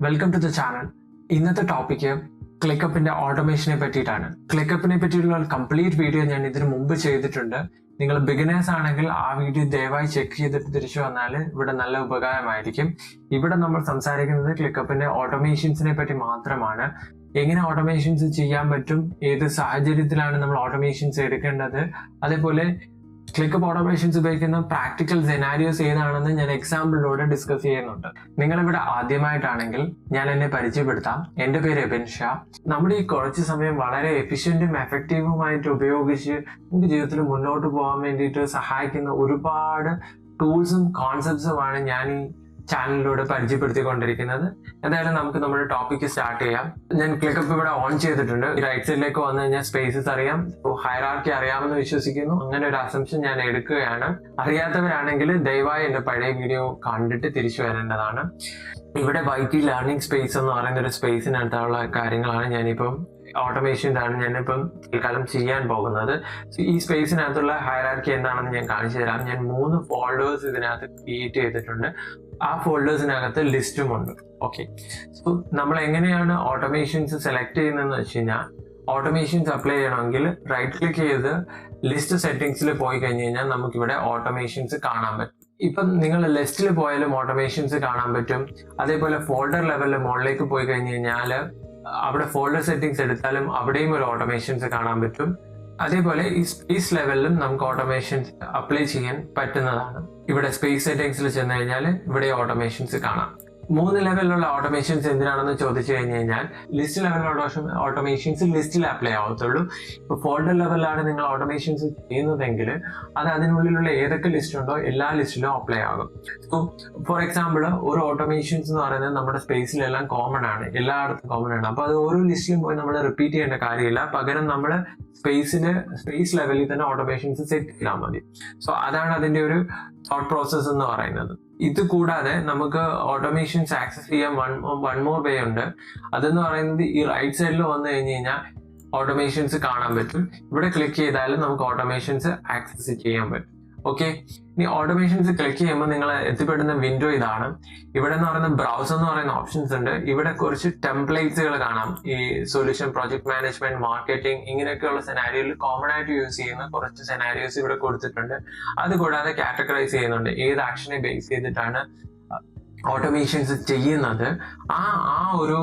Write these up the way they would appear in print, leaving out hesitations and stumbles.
Welcome to the channel. ഇന്നത്തെ topic ക്ലിക്കപ്പിന്റെ ഓട്ടോമേഷനെ പറ്റിയിട്ടാണ്. ക്ലിക്കപ്പിനെ പറ്റിയിട്ടുള്ള കംപ്ലീറ്റ് വീഡിയോ ഞാൻ ഇതിനു മുമ്പ് ചെയ്തിട്ടുണ്ട്. നിങ്ങൾ ബിഗിനേഴ്സ് ആണെങ്കിൽ ആ വീഡിയോ ദയവായി ചെക്ക് ചെയ്തിട്ട് തിരിച്ചു വന്നാൽ ഇവിടെ നല്ല ഉപകാരമായിരിക്കും. ഇവിടെ നമ്മൾ സംസാരിക്കുന്നത് ക്ലിക്കപ്പിന്റെ ഓട്ടോമേഷൻസിനെ പറ്റി മാത്രമാണ്. എങ്ങനെ ഓട്ടോമേഷൻസ് ചെയ്യാൻ പറ്റും, ഏത് സാഹചര്യത്തിലാണ് നമ്മൾ ഓട്ടോമേഷൻസ് എടുക്കേണ്ടത്, അതേപോലെ ക്ലിക്കപ്പ് ഓട്ടോമേഷൻസ് ഉപയോഗിക്കുന്ന പ്രാക്ടിക്കൽ സെനാരിയോസ് ഏതാണെന്ന് ഞാൻ എക്സാമ്പിളിലൂടെ ഡിസ്കസ് ചെയ്യുന്നുണ്ട്. നിങ്ങളിവിടെ ആദ്യമായിട്ടാണെങ്കിൽ ഞാൻ എന്നെ പരിചയപ്പെടുത്താം. എന്റെ പേര് എബിൻ ഷാ. നമ്മുടെ ഈ കുറച്ച് സമയം വളരെ എഫിഷ്യന്റും എഫക്റ്റീവുമായിട്ട് ഉപയോഗിച്ച് നമുക്ക് ജീവിതത്തിൽ മുന്നോട്ട് പോകാൻ വേണ്ടിയിട്ട് സഹായിക്കുന്ന ഒരുപാട് ടൂൾസും കോൺസെപ്റ്റ്സുമാണ് ഞാൻ ഈ ചാനലിലൂടെ പരിചയപ്പെടുത്തിക്കൊണ്ടിരിക്കുന്നത്. എന്തായാലും നമുക്ക് നമ്മുടെ ടോപ്പിക്ക് സ്റ്റാർട്ട് ചെയ്യാം. ഞാൻ ക്ലിക്കപ്പ് ഇവിടെ ഓൺ ചെയ്തിട്ടുണ്ട്. റൈറ്റ് സൈഡിലേക്ക് വന്നു കഴിഞ്ഞാൽ സ്പേസസ് അറിയാം, ഹൈറാർക്കി അറിയാമെന്ന് വിശ്വസിക്കുന്നു. അങ്ങനെ ഒരു അസംപ്ഷൻ ഞാൻ എടുക്കുകയാണ്. അറിയാത്തവരാണെങ്കിൽ ദയവായി എന്റെ പഴയ വീഡിയോ കണ്ടിട്ട് തിരിച്ചു വരേണ്ടതാണ്. ഇവിടെ വൈറ്റി ലേണിംഗ് സ്പേസ് എന്ന് പറയുന്ന ഒരു സ്പേസിനകത്തുള്ള കാര്യങ്ങളാണ് ഞാനിപ്പം ഓട്ടോമേഷൻസാണ് ഞാനിപ്പം തൽക്കാലം ചെയ്യാൻ പോകുന്നത്. ഈ സ്പേസിനകത്തുള്ള ഹൈറാർക്കി എന്താണെന്ന് ഞാൻ കാണിച്ചു തരാം. ഞാൻ 3 ഫോൾഡേഴ്സ് ഇതിനകത്ത് ക്രിയേറ്റ് ചെയ്തിട്ടുണ്ട്. ആ ഫോൾഡേഴ്സിനകത്ത് ലിസ്റ്റും ഉണ്ട്. ഓക്കെ, സോ നമ്മൾ എങ്ങനെയാണ് ഓട്ടോമേഷൻസ് സെലക്ട് ചെയ്യുന്നതെന്ന് വെച്ച് കഴിഞ്ഞാൽ, ഓട്ടോമേഷൻസ് അപ്ലൈ ചെയ്യണമെങ്കിൽ റൈറ്റ് ക്ലിക്ക് ചെയ്ത് ലിസ്റ്റ് സെറ്റിംഗ്സിൽ പോയി കഴിഞ്ഞ് കഴിഞ്ഞാൽ നമുക്കിവിടെ ഓട്ടോമേഷൻസ് കാണാൻ പറ്റും. ഇപ്പം നിങ്ങൾ ലിസ്റ്റിൽ പോയാലും ഓട്ടോമേഷൻസ് കാണാൻ പറ്റും. അതേപോലെ ഫോൾഡർ ലെവലിൽ മുകളിലേക്ക് പോയി കഴിഞ്ഞ് കഴിഞ്ഞാൽ അവിടെ ഫോൾഡർ സെറ്റിംഗ്സ് എടുത്താലും അവിടെയും ഒരു ഓട്ടോമേഷൻസ് കാണാൻ പറ്റും. അതേപോലെ ഈ സ്പേസ് ലെവലിലും നമുക്ക് ഓട്ടോമേഷൻസ് അപ്ലൈ ചെയ്യാൻ പറ്റുന്നതാണ്. ഇവിടെ സ്പേസ് സെറ്റിംഗ്സിൽ ചെന്ന് കഴിഞ്ഞാൽ ഇവിടെ ഓട്ടോമേഷൻസ് കാണാം. 3 ലെവലിലുള്ള ഓട്ടോമേഷൻസ് എന്തിനാണെന്ന് ചോദിച്ചു കഴിഞ്ഞു കഴിഞ്ഞാൽ, ലിസ്റ്റ് ലെവലിലുള്ള ഓട്ടോമേഷൻസ് ലിസ്റ്റിൽ അപ്ലൈ ആവത്തുള്ളൂ. ഇപ്പൊ ഫോൾഡർ ലെവലിലാണ് നിങ്ങൾ ഓട്ടോമേഷൻസ് ചെയ്യുന്നതെങ്കിൽ അത് അതിനുള്ളിലുള്ള ഏതൊക്കെ ലിസ്റ്റ് ഉണ്ടോ എല്ലാ ലിസ്റ്റിലും അപ്ലൈ ആകും. സോ ഫോർ എക്സാമ്പിൾ, ഒരു ഓട്ടോമേഷൻസ് എന്ന് പറയുന്നത് നമ്മുടെ സ്പേസിലെല്ലാം കോമൺ ആണ്, എല്ലായിടത്തും കോമൺ ആണ്. അപ്പൊ അത് ഓരോ ലിസ്റ്റിലും പോയി നമ്മൾ റിപ്പീറ്റ് ചെയ്യേണ്ട കാര്യമില്ല. പകരം നമ്മൾ സ്പേസ് ലെവലിൽ തന്നെ ഓട്ടോമേഷൻസ് സെറ്റ് ചെയ്താൽ മതി. സോ അതാണ് അതിന്റെ ഒരു തോട്ട് പ്രോസസ് എന്ന് പറയുന്നത്. ഇത് കൂടാതെ നമുക്ക് ഓട്ടോമേഷൻസ് ആക്സസ് ചെയ്യാൻ വൺ മോർ വേ ഉണ്ട്. അതെന്ന് പറയുന്നത് ഈ റൈറ്റ് സൈഡിൽ വന്നു കഴിഞ്ഞ് കഴിഞ്ഞാൽ ഓട്ടോമേഷൻസ് കാണാൻ പറ്റും. ഇവിടെ ക്ലിക്ക് ചെയ്താലും നമുക്ക് ഓട്ടോമേഷൻസ് ആക്സസ് ചെയ്യാൻ പറ്റും. ഓക്കെ, ഇനി ഓട്ടോമേഷൻസ് ക്ലിക്ക് ചെയ്യുമ്പോൾ നിങ്ങൾ എത്തിപ്പെടുന്ന വിൻഡോ ഇതാണ്. ഇവിടെ എന്ന് പറയുന്ന ബ്രൗസർ എന്ന് പറയുന്ന ഓപ്ഷൻസ് ഉണ്ട്. ഇവിടെ കുറച്ച് ടെംപ്ലേറ്റ്സുകൾ കാണാം. ഈ സൊല്യൂഷൻ, പ്രോജക്ട് മാനേജ്മെന്റ്, മാർക്കറ്റിംഗ്, ഇങ്ങനെയൊക്കെയുള്ള സെനാരിയോയിൽ കോമൺ ആയിട്ട് യൂസ് ചെയ്യുന്ന കുറച്ച് സെനാരിയോസ് ഇവിടെ കൊടുത്തിട്ടുണ്ട്. അതുകൂടാതെ കാറ്റഗറൈസ് ചെയ്യുന്നുണ്ട് ഏത് ആക്ഷനെ ബേസ് ചെയ്തിട്ടാണ് ഓട്ടോമേഷൻസ് ചെയ്യുന്നത്. ആ ഒരു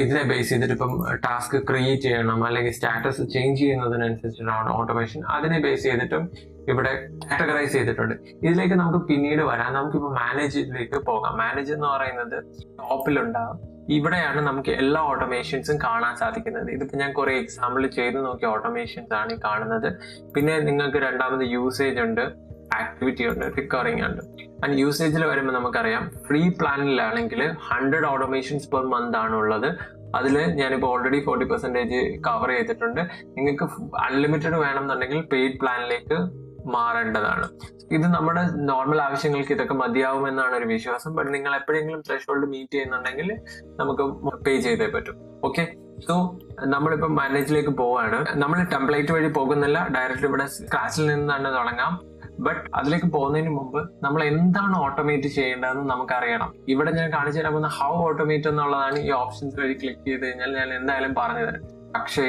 ഇതിനെ ബേസ് ചെയ്തിട്ട് ഇപ്പം ടാസ്ക് ക്രിയേറ്റ് ചെയ്യണം അല്ലെങ്കിൽ സ്റ്റാറ്റസ് ചേഞ്ച് ചെയ്യുന്നതിനനുസരിച്ചിട്ടാണ് ഓട്ടോമേഷൻ. അതിനെ ബേസ് ചെയ്തിട്ടും ഇവിടെ കാറ്റഗറൈസ് ചെയ്തിട്ടുണ്ട്. ഇതിലേക്ക് നമുക്ക് പിന്നീട് വരാം. നമുക്കിപ്പോൾ മാനേജിലേക്ക് പോകാം. മാനേജ് എന്ന് പറയുന്നത് ടോപ്പിലുണ്ടാകും. ഇവിടെയാണ് നമുക്ക് എല്ലാ ഓട്ടോമേഷൻസും കാണാൻ സാധിക്കുന്നത്. ഇതിപ്പോ ഞാൻ കുറെ എക്സാമ്പിൾ ചെയ്ത് നോക്കിയ ഓട്ടോമേഷൻസ് ആണ് ഈ കാണുന്നത്. പിന്നെ നിങ്ങൾക്ക് രണ്ടാമത് യൂസേജ് ഉണ്ട്, ആക്ടിവിറ്റി ഉണ്ട്, റിക്കറിംഗ് ഉണ്ട്. ആൻഡ് യൂസേജിൽ വരുമ്പോൾ നമുക്കറിയാം, ഫ്രീ പ്ലാനിലാണെങ്കിൽ 100 ഓട്ടോമേഷൻസ് പെർ മന്ത് ആണ് ഉള്ളത്. അതിൽ ഞാനിപ്പോൾ ഓൾറെഡി 40% കവർ ചെയ്തിട്ടുണ്ട്. നിങ്ങൾക്ക് അൺലിമിറ്റഡ് വേണമെന്നുണ്ടെങ്കിൽ പെയ്ഡ് പ്ലാനിലേക്ക് മാറേണ്ടതാണ്. ഇത് നമ്മുടെ നോർമൽ ആവശ്യങ്ങൾക്ക് ഇതൊക്കെ മതിയാവുമെന്നാണ് ഒരു വിശ്വാസം. ബട്ട് നിങ്ങൾ എപ്പോഴെങ്കിലും ത്രെഷോൾഡ് മീറ്റ് ചെയ്യുന്നുണ്ടെങ്കിൽ നമുക്ക് പേ ചെയ്തേ പറ്റും. ഓക്കെ, സോ നമ്മളിപ്പോൾ മാനേജിലേക്ക് പോവാണ്. നമ്മൾ ടെംപ്ലേറ്റ് വഴി പോകുന്നില്ല, ഡയറക്റ്റ് ഇവിടെ സ്ക്രാച്ചിൽ നിന്ന് തന്നെ തുടങ്ങാം. ബട്ട് അതിലേക്ക് പോകുന്നതിന് മുമ്പ് നമ്മൾ എന്താണ് ഓട്ടോമേറ്റ് ചെയ്യേണ്ടതെന്ന് നമുക്കറിയണം. ഇവിടെ ഞാൻ കാണിച്ചു തരാൻ പോകുന്ന ഹൗ ഓട്ടോമേറ്റ് എന്നുള്ളതാണ്. ഈ ഓപ്ഷൻസ് വഴി ക്ലിക്ക് ചെയ്ത് കഴിഞ്ഞാൽ ഞാൻ എന്തായാലും പറഞ്ഞു തരാം. പക്ഷേ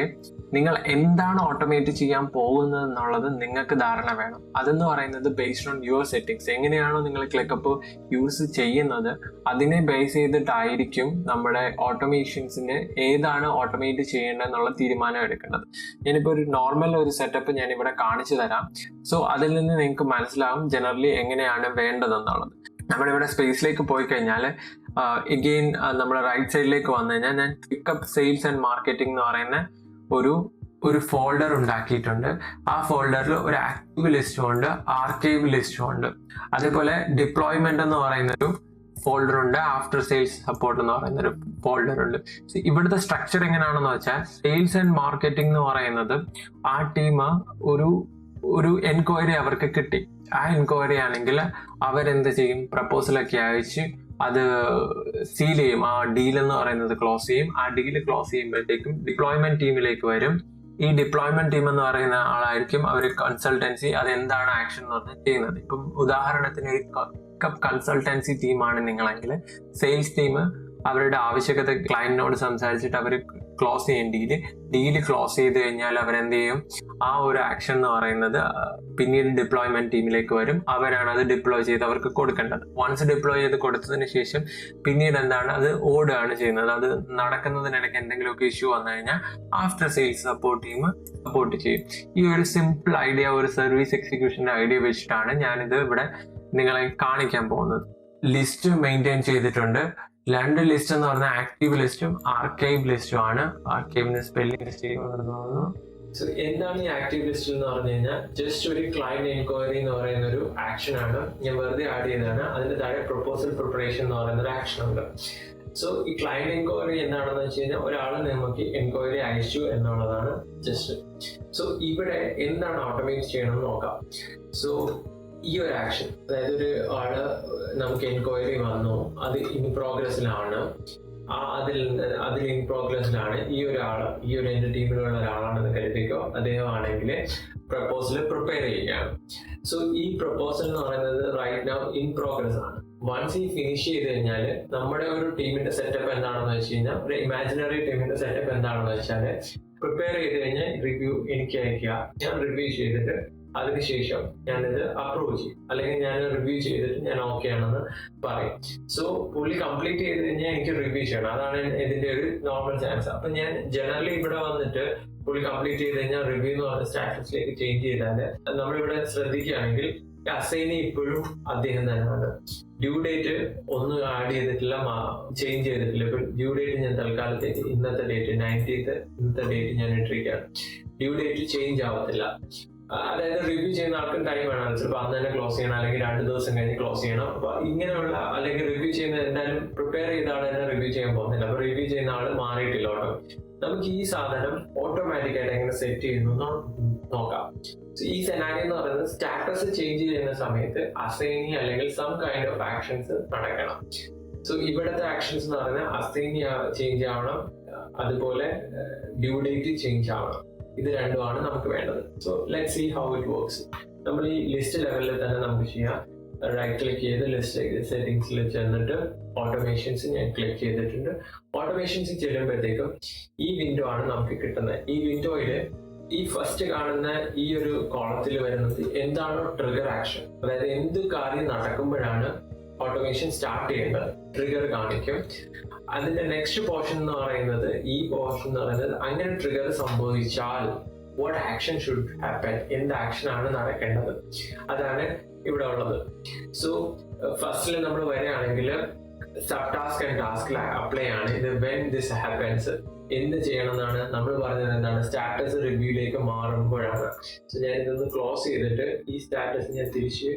നിങ്ങൾ എന്താണ് ഓട്ടോമേറ്റ് ചെയ്യാൻ പോകുന്നത് എന്നുള്ളത് നിങ്ങൾക്ക് ധാരണ വേണം. അതെന്ന് പറയുന്നത് ബേസ്ഡ് ഓൺ യുവർ സെറ്റിംഗ്സ്. എങ്ങനെയാണോ നിങ്ങൾ ക്ലിക്കപ്പ് യൂസ് ചെയ്യുന്നത് അതിനെ ബേസ് ചെയ്തിട്ടായിരിക്കും നമ്മുടെ ഓട്ടോമേഷൻസിന് ഏതാണ് ഓട്ടോമേറ്റ് ചെയ്യേണ്ടതെന്നുള്ള തീരുമാനം എടുക്കേണ്ടത്. ഞാനിപ്പോൾ ഒരു നോർമൽ ഒരു സെറ്റപ്പ് ഞാൻ ഇവിടെ കാണിച്ചു തരാം. സോ അതിൽ നിന്ന് നിങ്ങൾക്ക് മനസ്സിലാവും ജനറലി എങ്ങനെയാണ് വേണ്ടതെന്നുള്ളത്. നമ്മളിവിടെ സ്പേസിലേക്ക് പോയി കഴിഞ്ഞാൽ എഗെയിൻ നമ്മുടെ റൈറ്റ് സൈഡിലേക്ക് വന്നു കഴിഞ്ഞാൽ ഞാൻ ക്ലിക്കപ്പ് സെയിൽസ് ആൻഡ് മാർക്കറ്റിംഗ് എന്ന് പറയുന്ന ഒരു ഫോൾഡർ ഉണ്ടാക്കിയിട്ടുണ്ട്. ആ ഫോൾഡറിൽ ഒരു ആക്റ്റീവ് ലിസ്റ്റും ഉണ്ട്, ആർക്കൈവ് ലിസ്റ്റും ഉണ്ട്. അതേപോലെ ഡിപ്ലോയ്മെന്റ് എന്ന് പറയുന്ന ഒരു ഫോൾഡർ ഉണ്ട്, ആഫ്റ്റർ സെയിൽസ് സപ്പോർട്ട് എന്ന് പറയുന്ന ഒരു ഫോൾഡർ ഉണ്ട്. ഇവിടുത്തെ സ്ട്രക്ചർ എങ്ങനെയാണെന്ന് വെച്ചാൽ, സെയിൽസ് ആൻഡ് മാർക്കറ്റിംഗ് എന്ന് പറയുന്നത് ആ ടീം ഒരു എൻക്വയറി അവർക്ക് കിട്ടി. ആ എൻക്വയറി ആണെങ്കിൽ അവരെന്ത് ചെയ്യും, പ്രപ്പോസലൊക്കെ അയച്ച് അത് സീൽ ചെയ്യും. ആ ഡീൽ എന്ന് പറയുന്നത് ക്ലോസ് ചെയ്യും. ആ ഡീൽ ക്ലോസ് ചെയ്യുമ്പോഴത്തേക്കും ഡിപ്ലോയ്മെന്റ് ടീമിലേക്ക് വരും. ഈ ഡിപ്ലോയ്മെന്റ് ടീം എന്ന് പറയുന്ന ആളായിരിക്കും അവർ കൺസൾട്ടൻസി അതെന്താണ് ആക്ഷൻ എന്ന് പറഞ്ഞാൽ ചെയ്യുന്നത്. ഇപ്പം ഉദാഹരണത്തിന് ഒരു കൺസൾട്ടൻസി ടീമാണ് നിങ്ങളെങ്കിൽ സെയിൽസ് ടീം അവരുടെ ആവശ്യകത ക്ലയന്റിനോട് സംസാരിച്ചിട്ട് അവർ ക്ലോസ് ചെയ്യും ഡീല് ക്ലോസ് ചെയ്ത് കഴിഞ്ഞാൽ അവരെന്ത് ചെയ്യും, ആ ഒരു ആക്ഷൻ എന്ന് പറയുന്നത് പിന്നീട് ഡിപ്ലോയ്മെന്റ് ടീമിലേക്ക് വരും. അവരാണ് അത് ഡിപ്ലോയ് ചെയ്ത് അവർക്ക് കൊടുക്കേണ്ടത്. വൺസ് ഡിപ്ലോയ് ചെയ്ത് കൊടുത്തതിന് ശേഷം പിന്നീട് എന്താണ്, അത് ഓടുകയാണ് ചെയ്യുന്നത്. അത് നടക്കുന്നതിനിടയ്ക്ക് എന്തെങ്കിലുമൊക്കെ ഇഷ്യൂ വന്നു കഴിഞ്ഞാൽ after sales support team support ചെയ്യും. ഈ ഒരു സിമ്പിൾ ഐഡിയ, ഒരു സർവീസ് എക്സിക്യൂഷന്റെ ഐഡിയ വെച്ചിട്ടാണ് ഞാനിത് ഇവിടെ നിങ്ങളെ കാണിക്കാൻ പോകുന്നത്. ലിസ്റ്റ് മെയിൻറ്റെയിൻ ചെയ്തിട്ടുണ്ട്. 2 ലിസ്റ്റ് എന്ന് പറഞ്ഞാൽ ആക്റ്റീവ് ലിസ്റ്റും ആർക്കൈവ് ലിസ്റ്റും ആണ്. ആർക്കൈവിന്റെ സ്പെല്ലിംഗ് മിസ്റ്റേക്ക് നടന്നു. എന്താണ് ഈ ആക്റ്റീവ് ലിസ്റ്റ് എന്ന് പറഞ്ഞു കഴിഞ്ഞാൽ, ജസ്റ്റ് ഒരു ക്ലയന്റ് എൻക്വയറി എന്ന് പറയുന്ന ഒരു ആക്ഷൻ ആണ്. ഞാൻ വെറുതെ ആഡ് ചെയ്തതാണ്. അതിന്റെ താഴെ പ്രൊപ്പോസൽ പ്രിപ്പറേഷൻ എന്ന് പറയുന്ന ഒരു ആക്ഷൻ ഉണ്ട്. സോ ഈ ക്ലയന്റ് എൻക്വയറി എന്താണെന്ന് വെച്ച് കഴിഞ്ഞാൽ, ഒരാൾ നമുക്ക് എൻക്വയറി അയച്ചു എന്നുള്ളതാണ് ജസ്റ്റ്. സോ ഇവിടെ എന്താണ് ഓട്ടോമേറ്റ് ചെയ്യണമെന്ന് നോക്കാം. സോ ഈ ഒരു ആക്ഷൻ, അതായത് ഒരു ആള് നമുക്ക് എൻക്വയറി വന്നു, അത് ഇൻ പ്രോഗ്രസ്സിലാണ്, അതിൽ ഇൻ പ്രോഗ്രസ്സിലാണ് ഈ ഒരു എന്റെ ടീമിലുള്ള ഒരാളാണെന്ന് കരുതിക്കോ. അദ്ദേഹം ആണെങ്കിൽ പ്രപ്പോസൽ പ്രിപ്പയർ ചെയ്യുകയാണ്. സോ ഈ പ്രപ്പോസൽ എന്ന് പറയുന്നത് റൈറ്റ് നൗ ഇൻ പ്രോഗ്രസ് ആണ്. വൺസ് ഈ ഫിനിഷ് ചെയ്ത് കഴിഞ്ഞാൽ നമ്മുടെ ഒരു ടീമിന്റെ സെറ്റപ്പ് എന്താണെന്ന് വെച്ച് കഴിഞ്ഞാൽ, ഒരു ഇമാജിനറി ടീമിന്റെ സെറ്റപ്പ് എന്താണെന്ന് വെച്ചാൽ, പ്രിപ്പയർ ചെയ്ത് കഴിഞ്ഞാൽ റിവ്യൂ എനിക്ക് അയക്കുക, ഞാൻ റിവ്യൂ ചെയ്തിട്ട് അതിനുശേഷം ഞാനിത് അപ്രൂവ് ചെയ്യും, അല്ലെങ്കിൽ ഞാൻ റിവ്യൂ ചെയ്തിട്ട് ഞാൻ ഓക്കെ ആണെന്ന് പറയും. സോ പുള്ളി കംപ്ലീറ്റ് ചെയ്ത് കഴിഞ്ഞാൽ എനിക്ക് റിവ്യൂ ചെയ്യണം. അതാണ് ഇതിന്റെ ഒരു നോർമൽ ചാൻസ്. അപ്പൊ ഞാൻ ജനറലി ഇവിടെ വന്നിട്ട് പുള്ളി കംപ്ലീറ്റ് ചെയ്ത് കഴിഞ്ഞാൽ റിവ്യൂ എന്ന് പറഞ്ഞ സ്റ്റാറ്റസിലേക്ക് ചേഞ്ച് ചെയ്താൽ, നമ്മളിവിടെ ശ്രദ്ധിക്കുകയാണെങ്കിൽ അസൈനി ഇപ്പോഴും അദ്ദേഹം തന്നെയാണ്. ഡ്യൂ ഡേറ്റ് ഒന്നും ആഡ് ചെയ്തിട്ടില്ല, ചേഞ്ച് ചെയ്തിട്ടില്ല. ഇപ്പൊ ഡ്യൂ ഡേറ്റ് ഞാൻ തൽക്കാലത്തേക്ക് ഇന്നത്തെ ഡേറ്റ് 19th ഇന്നത്തെ ഡേറ്റ് ഞാൻ ഇട്ടിരിക്കുകയാണ്. ഡ്യൂ ഡേറ്റ് ചേഞ്ച് ആവത്തില്ല. അതായത് റിവ്യൂ ചെയ്യുന്ന ആൾക്കും ടൈം വേണം. ചിലപ്പോൾ അന്ന് തന്നെ ക്ലോസ് ചെയ്യണം, അല്ലെങ്കിൽ 2 ദിവസം കഴിഞ്ഞ് ക്ലോസ് ചെയ്യണം. അപ്പൊ ഇങ്ങനെയുള്ള, അല്ലെങ്കിൽ റിവ്യൂ ചെയ്യുന്ന എന്തായാലും പ്രിപ്പയർ ചെയ്ത ആൾ തന്നെ റിവ്യൂ ചെയ്യാൻ പോകുന്നില്ല. അപ്പൊ റിവ്യൂ ചെയ്യുന്ന ആൾ മാറിയിട്ടില്ല. നമുക്ക് ഈ സാധനം ഓട്ടോമാറ്റിക് ആയിട്ട് എങ്ങനെ സെറ്റ് ചെയ്യുന്നു നോക്കാം. ഈ സെനാരിയോ എന്ന് പറയുന്നത്, സ്റ്റാറ്റസ് ചേഞ്ച് ചെയ്യുന്ന സമയത്ത് അസൈനി അല്ലെങ്കിൽ സം കൈൻഡ് ഓഫ് ആക്ഷൻസ് നടക്കണം. സോ ഇവിടുത്തെ ആക്ഷൻസ് എന്ന് പറയുന്നത് അസൈനി ചേഞ്ച് ആവണം, അതുപോലെ ഡ്യൂ ഡേറ്റ് ചേഞ്ച് ആവണം. ഇത് രണ്ടുമാണ് നമുക്ക് വേണ്ടത്. So let's see how it works. നമ്മൾ ഈ ലിസ്റ്റ് ലെവലിൽ തന്നെ നമുക്ക് ചെയ്യാം. റൈറ്റ് ക്ലിക്ക് ചെയ്ത് ലിസ്റ്റ് സെറ്റിംഗ്സിൽ ചെന്നിട്ട് ഓട്ടോമേഷൻസ് ഞാൻ ക്ലിക്ക് ചെയ്തിട്ടുണ്ട്. ഓട്ടോമേഷൻസ് ചെല്ലുമ്പോഴത്തേക്കും ഈ വിൻഡോ ആണ് നമുക്ക് കിട്ടുന്നത്. ഈ വിൻഡോയില് ഈ ഫസ്റ്റ് കാണുന്ന ഈ ഒരു കോളത്തിൽ വരുന്നത് എന്താണോ ട്രിഗർ ആക്ഷൻ, അതായത് എന്ത് കാര്യം നടക്കുമ്പോഴാണ് ഓട്ടോമേഷൻ സ്റ്റാർട്ട് ചെയ്യേണ്ടത്, ട്രിഗർ കാണിക്കും. അതിന്റെ നെക്സ്റ്റ് പോർഷൻ എന്ന് പറയുന്നത്, ഈ പോർഷൻ എന്ന് പറയുന്നത്, അങ്ങനെ ട്രിഗർ സംഭവിച്ചാൽ വാട്ട് ആക്ഷൻ ഷുഡ് ഹാപ്പൻ, എന്ത് ആക്ഷൻ ആണ് നടക്കേണ്ടത്, അതാണ് ഇവിടെ ഉള്ളത്. സോ ഫസ്റ്റിൽ നമ്മൾ വരികയാണെങ്കിൽ sub task and task apply ആണ്. ഇത് വെൻ ദിസ് ഹാപ്പൻസ് എന്ത് ചെയ്യണം എന്നാണ് നമ്മൾ പറഞ്ഞത്. എന്താണ്, സ്റ്റാറ്റസ് റിവ്യൂയിലേക്ക് മാറുമ്പോഴാണ്. സോ ഞാൻ ഇതൊന്ന് ക്ലോസ് ചെയ്തിട്ട് ഈ സ്റ്റാറ്റസ് ഞാൻ തിരിച്ച്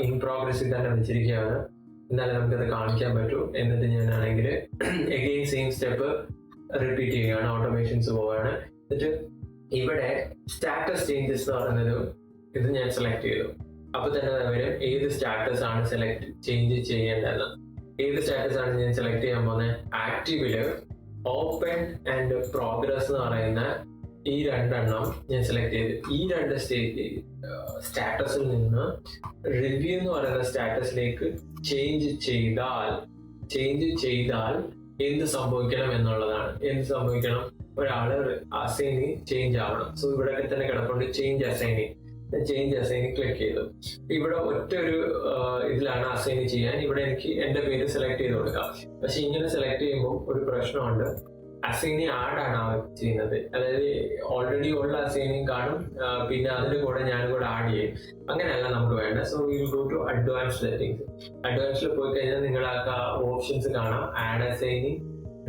ഇൻ പ്രോഗ്രസിൽ തന്നെ വെച്ചിരിക്കുകയാണ്. എന്നാലും നമുക്കത് കാണിക്കാൻ പറ്റും. എന്നിട്ട് ഞാനാണെങ്കിൽ എഗെയിൻ സെയിം സ്റ്റെപ്പ് റിപ്പീറ്റ് ചെയ്യുകയാണ്, ഓട്ടോമേഷൻസ് പോവുകയാണ്. എന്നിട്ട് ഇവിടെ സ്റ്റാറ്റസ് ചേഞ്ചസ് എന്ന് പറയുന്നത് ഇത് ഞാൻ സെലക്ട് ചെയ്തു. അപ്പൊ തന്നെ വരും ഏത് സ്റ്റാറ്റസ് ആണ് ചേഞ്ച് ചെയ്യേണ്ടതെന്ന്. ഏത് സ്റ്റാറ്റസ് ആണ് ഞാൻ സെലക്ട് ചെയ്യാൻ പോകുന്നത്? ആക്റ്റീവില് ഓപ്പൺ ആൻഡ് പ്രോഗ്രസ് എന്ന് പറയുന്ന ഈ 2 എണ്ണം ഞാൻ സെലക്ട് ചെയ്ത്, ഈ 2 സ്റ്റാറ്റസിൽ നിന്ന് റിവ്യൂ എന്ന് പറയുന്ന സ്റ്റാറ്റസിലേക്ക് ചേഞ്ച് ചെയ്താൽ എന്ത് സംഭവിക്കണം എന്നുള്ളതാണ്. എന്ത് സംഭവിക്കണം? ഒരാള് അസൈനി ചേഞ്ച് ആവണം. സോ ഇവിടെ തന്നെ കിടപ്പുണ്ട് ചേഞ്ച് അസൈനി ക്ലിക്ക് ചെയ്തു. ഇവിടെ ഒറ്റ ഒരു ഇതിലാണ് അസൈനി ചെയ്യാൻ. ഇവിടെ എനിക്ക് എന്റെ പേര് സെലക്ട് ചെയ്ത് കൊടുക്കാം. പക്ഷെ ഇങ്ങനെ സെലക്ട് ചെയ്യുമ്പോൾ ഒരു പ്രശ്നമുണ്ട്. അസൈനി ആഡ് ആണ് ചെയ്യുന്നത്. അതായത് ഓൾറെഡി ഉള്ള അസൈനിയും കാണും, പിന്നെ അതിന് കൂടെ ഞാനും കൂടെ ആഡ് ചെയ്യും. അങ്ങനെയല്ല നമുക്ക് വേണ്ട. So will go to advance settings. അഡ്വാൻസിൽ പോയി കഴിഞ്ഞാൽ നിങ്ങൾക്ക് ഓപ്ഷൻസ് കാണാം. Add assignee,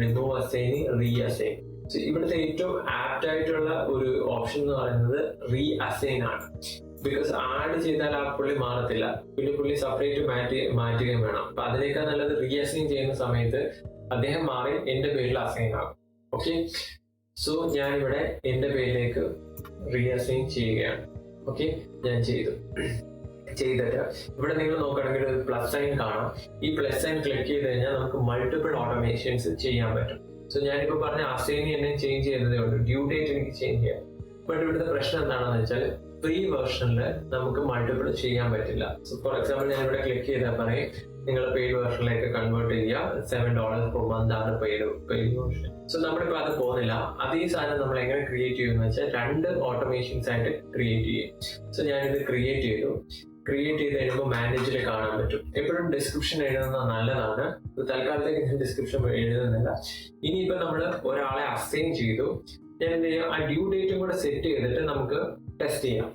remove assignee, reassign. So ഇവിടുത്തെ ഏറ്റവും ആപ്റ്റ് ആയിട്ടുള്ള ഒരു ഓപ്ഷൻ എന്ന് പറയുന്നത് റീ അസൈൻ ആണ്. ബിക്കോസ് ആഡ് ചെയ്താൽ ആ പുള്ളി മാറത്തില്ല, പിന്നെ പുള്ളി സെപ്പറേറ്റ് മാറ്റുകയും വേണം. അപ്പൊ അതിനേക്കാൾ നല്ലത് റീ അസൈൻ ചെയ്യുന്ന സമയത്ത് അദ്ദേഹം മാറി എന്റെ പേരിൽ അസൈൻ ആകും. ഓക്കെ, സോ ഞാനിവിടെ എന്റെ പേരിലേക്ക് റീ അസൈൻ ചെയ്യുകയാണ്. ഓക്കെ, ഞാൻ ചെയ്തിട്ട് ഇവിടെ നിങ്ങൾ നോക്കുകയാണെങ്കിൽ ഒരു പ്ലസ് സൈൻ കാണാം. ഈ പ്ലസ് സൈൻ ക്ലിക്ക് ചെയ്ത് കഴിഞ്ഞാൽ നമുക്ക് മൾട്ടിപ്പിൾ ഓട്ടോമേഷൻസ് ചെയ്യാൻ പറ്റും. സോ ഞാനിപ്പോൾ പറഞ്ഞ അസൈനി എന്നെ ചേഞ്ച് ചെയ്യുന്നതേ ഉള്ളൂ, ഡ്യൂ ഡേറ്റ് എനിക്ക് ചേഞ്ച് ചെയ്യാം. ബട്ട് ഇവിടുത്തെ പ്രശ്നം എന്താണെന്ന് വെച്ചാൽ ഫ്രീ വെർഷനിൽ നമുക്ക് മൾട്ടിപ്പിൾ ചെയ്യാൻ പറ്റില്ല. സോ ഫോർ എക്സാമ്പിൾ ഞാൻ ഇവിടെ ക്ലിക്ക് ചെയ്താൽ പറയും നിങ്ങൾ പെയ്ഡ് വെർഷനിലേക്ക് കൺവേർട്ട് ചെയ്യുക, $7 per month ആണ് പെയ്ഡ് വെർഷൻ. സോ നമ്മളിപ്പോൾ അത് പോകുന്നില്ല. അതേ സാധനം നമ്മൾ എങ്ങനെ ക്രിയേറ്റ് ചെയ്യുമെന്ന് വെച്ചാൽ 2 ഓട്ടോമേഷൻസ് ആയിട്ട് ക്രിയേറ്റ് ചെയ്യും. സോ ഞാനിത് ക്രിയേറ്റ് ചെയ്തു. ക്രിയേറ്റ് ചെയ്ത് കഴിയുമ്പോൾ മാനേജിൽ കാണാൻ പറ്റും. എപ്പോഴും ഡിസ്ക്രിപ്ഷൻ എഴുതുന്നത് നല്ലതാണ്. തൽക്കാലത്തേക്ക് ഞാൻ ഡിസ്ക്രിപ്ഷൻ എഴുതുന്നില്ല. ഇനിയിപ്പോൾ നമ്മൾ ഒരാളെ അസൈൻ ചെയ്തു. ഞാൻ എന്ത് ചെയ്യും, ആ ഡ്യൂ ഡേറ്റും കൂടെ സെറ്റ് ചെയ്തിട്ട് നമുക്ക് ടെസ്റ്റ് ചെയ്യാം.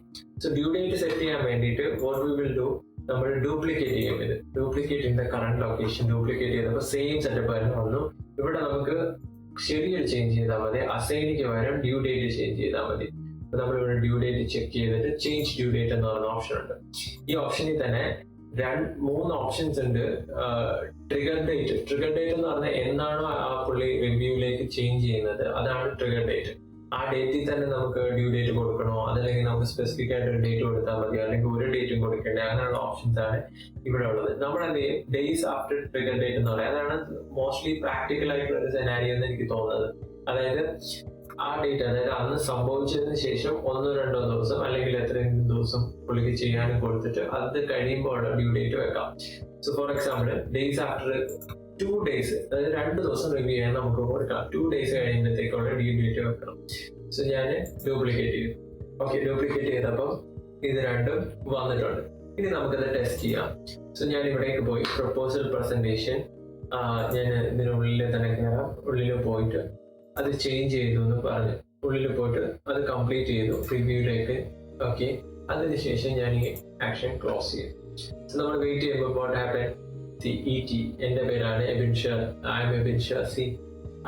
സോ ഡ്യൂ ഡേറ്റ് സെറ്റ് ചെയ്യാൻ വേണ്ടിയിട്ട് വാട്ട് വി വിൽ ഡു, നമ്മൾ ഡ്യൂപ്ലിക്കേറ്റ് ചെയ്യും. ഇത് duplicate in the current location duplicate ചെയ്തപ്പോൾ സെയിം സെറ്റപ്പ് തന്നെ വന്നു. ഇവിടെ നമുക്ക് ഷെഡ്യൂൾ ചേഞ്ച് ചെയ്താൽ മതി, അസൈനിക്ക് പകരം ഡ്യൂ ഡേറ്റ് ചേഞ്ച് ചെയ്താൽ മതി. നമ്മളിവിടെ ഡ്യൂ ഡേറ്റ് ചെക്ക് ചെയ്തിട്ട് ചേഞ്ച് ഡ്യൂ ഡേറ്റ് എന്ന് പറയുന്ന ഓപ്ഷൻ ഉണ്ട്. ഈ ഓപ്ഷനിൽ തന്നെ 3 ഓപ്ഷൻസ് ഉണ്ട്. ട്രിഗർ ഡേറ്റ് എന്ന് പറഞ്ഞാൽ എന്നാണോ ആ പുള്ളി റിവ്യൂയിലേക്ക് ചേഞ്ച് ചെയ്യുന്നത് അതാണ് ട്രിഗർ ഡേറ്റ്. ആ ഡേറ്റിൽ തന്നെ നമുക്ക് ഡ്യൂ ഡേറ്റ് കൊടുക്കണോ, അതല്ലെങ്കിൽ നമുക്ക് സ്പെസിഫിക് ആയിട്ട് ഒരു ഡേറ്റ് കൊടുത്താൽ മതി, അല്ലെങ്കിൽ ഒരു ഡേറ്റും കൊടുക്കേണ്ടത്, അങ്ങനെയുള്ള ഓപ്ഷൻസ് ആണ് ഇവിടെ ഉള്ളത്. നമ്മൾ എന്ത് ചെയ്യും, ഡേയ്സ് ആഫ്റ്റർ ട്രിഗർ ഡേറ്റ് എന്ന് പറയാം. അതാണ് മോസ്റ്റ്ലി പ്രാക്ടിക്കൽ ആയിട്ടുള്ള ഒരു സെനാരിയോ എന്ന് എനിക്ക് തോന്നുന്നത്. അതായത് ആ ഡേറ്റ്, അതായത് അന്ന് സംഭവിച്ചതിന് ശേഷം 1-2 ദിവസം അല്ലെങ്കിൽ എത്രയെങ്കിലും ദിവസം പുള്ളിക്ക് ചെയ്യാനും കൊടുത്തിട്ട് അത് കഴിയുമ്പോൾ ഡ്യൂ ഡേറ്റ് വെക്കാം. So for example days after 2 days, അതായത് 2 ദിവസം റിവ്യൂ ചെയ്യാൻ നമുക്ക് കൊടുക്കാം. 2 days കഴിയുമ്പോഴത്തേക്കുള്ള ഡ്യൂ ഡേറ്റ് വെക്കണം. സോ ഞാൻ ഡ്യൂപ്ലിക്കേറ്റ് ചെയ്തു. ഓക്കെ, ഡ്യൂപ്ലിക്കേറ്റ് ചെയ്തപ്പോൾ ഇത് രണ്ടും വന്നിട്ടുണ്ട്. ഇനി നമുക്കത് ടെസ്റ്റ് ചെയ്യാം. സോ ഞാൻ ഇവിടേക്ക് പോയി പ്രപ്പോസൽ പ്രസന്റേഷൻ, ഞാൻ ഇതിനുള്ളിൽ തന്നെ കയറാം. ഉള്ളിൽ പോയിട്ട് അത് ചേഞ്ച് ചെയ്തു എന്ന് പറഞ്ഞു, ഉള്ളിൽ പോയിട്ട് അത് കംപ്ലീറ്റ് ചെയ്തു റിവ്യൂയിലേക്ക്. ഓക്കെ, അതിനുശേഷം ഞാൻ ഈ ആക്ഷൻ ക്ലോസ് ചെയ്യും. സോ നമ്മൾ വെയിറ്റ് ചെയ്യുമ്പോൾ വാട്ട് ഹാപ്പൻ, ET എൻ്റെ പേരാണ് Ebin Shah. I am Ebin Shah.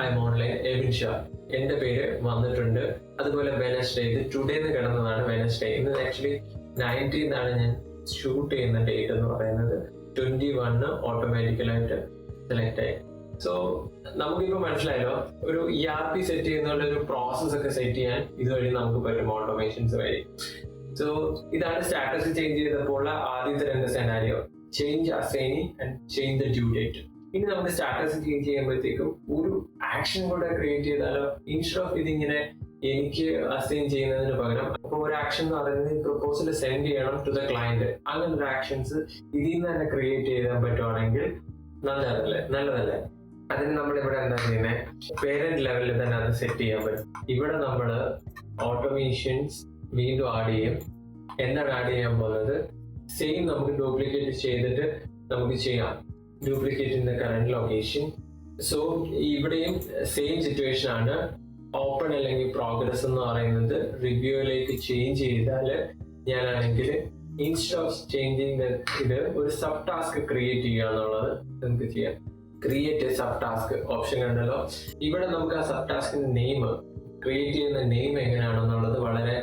I am online Ebin Shah. എൻ്റെ പേര് വന്നിട്ടുണ്ട്. അതുപോലെ വെനസ്ഡേ, ഇത് ടുഡേന്ന് കിടന്നതാണ് വെനസ്ഡേ. ഇന്ന് ആക്ച്വലി 19th ആണ് ഞാൻ ഷൂട്ട് ചെയ്യുന്ന ഡേറ്റ് എന്ന് പറയുന്നത്. 21 ഓട്ടോമാറ്റിക്കലായിട്ട് സെലക്ട് ആയി. സോ നമുക്കിപ്പോൾ മനസ്സിലായല്ലോ, ഒരു ERP സെറ്റ് ചെയ്യുന്ന ഒരു പ്രോസസ് ഒക്കെ സെറ്റ് ചെയ്യാൻ ഇതുവഴി നമുക്ക് പറ്റും, ഓട്ടോമേഷൻസ് വഴി. സോ ഇതാണ് സ്റ്റാറ്റസ് ചേഞ്ച് ചെയ്തപ്പോൾ ആദ്യത്തെ 2 scenario, change assignee and change the due date. ഇനി നമുക്ക് സ്റ്റാറ്റസ് ചേഞ്ച് ചെയ്യുമ്പോഴത്തേക്കും ഒരു ആക്ഷൻ കൂടെ ക്രിയേറ്റ് ചെയ്താലോ, ഇൻസ്റ്റെഡ് ഓഫ് ഇതിങ്ങനെ എനിക്ക് അസൈൻ ചെയ്യുന്നതിന് പകരം അപ്പോൾ ഒരു ആക്ഷൻ എന്ന് പറയുന്നത് പ്രപ്പോസൽ സെൻഡ് ചെയ്യണം ടു ദ ക്ലയന്റ്. അങ്ങനെ ഒരു ആക്ഷൻസ് ഇതിൽ നിന്ന് തന്നെ ക്രിയേറ്റ് ചെയ്യാൻ പറ്റുവാണെങ്കിൽ നല്ലതല്ലേ. അതിന് നമ്മൾ ഇവിടെ എന്താ ചെയ്യുന്നത്, പേരന്റ് ലെവലിൽ തന്നെ അത് സെറ്റ് ചെയ്യാൻ പറ്റും. ഇവിടെ നമ്മൾ ഓട്ടോമേഷൻസ് വീണ്ടും ആഡ് ചെയ്യും. എന്താണ് ആഡ് ചെയ്യാൻ പോകുന്നത്, സെയിം നമുക്ക് ഡ്യൂപ്ലിക്കേറ്റ് ചെയ്തിട്ട് നമുക്ക് ചെയ്യാം. Duplicate in the current location. So ഇവിടെയും സെയിം സിറ്റുവേഷൻ ആണ്. ഓപ്പൺ അല്ലെങ്കിൽ പ്രോഗ്രസ് എന്ന് പറയുന്നത് റിവ്യൂയിലേക്ക് ചേഞ്ച് ചെയ്താൽ ഞാനാണെങ്കിൽ ഇൻസ്റ്റെഡ് ഓഫ് ചേഞ്ചിങ് ഇത് ഒരു സബ് ടാസ്ക് ക്രിയേറ്റ് ചെയ്യുക എന്നുള്ളത് നമുക്ക് ചെയ്യാം. ക്രിയേറ്റ് സബ് ടാസ്ക് ഓപ്ഷൻ കണ്ടല്ലോ. ഇവിടെ നമുക്ക് ആ സബ് ടാസ്കിന്റെ നെയിം, ക്രിയേറ്റ് ചെയ്യുന്ന നെയിം എങ്ങനെയാണെന്നുള്ളത് വളരെ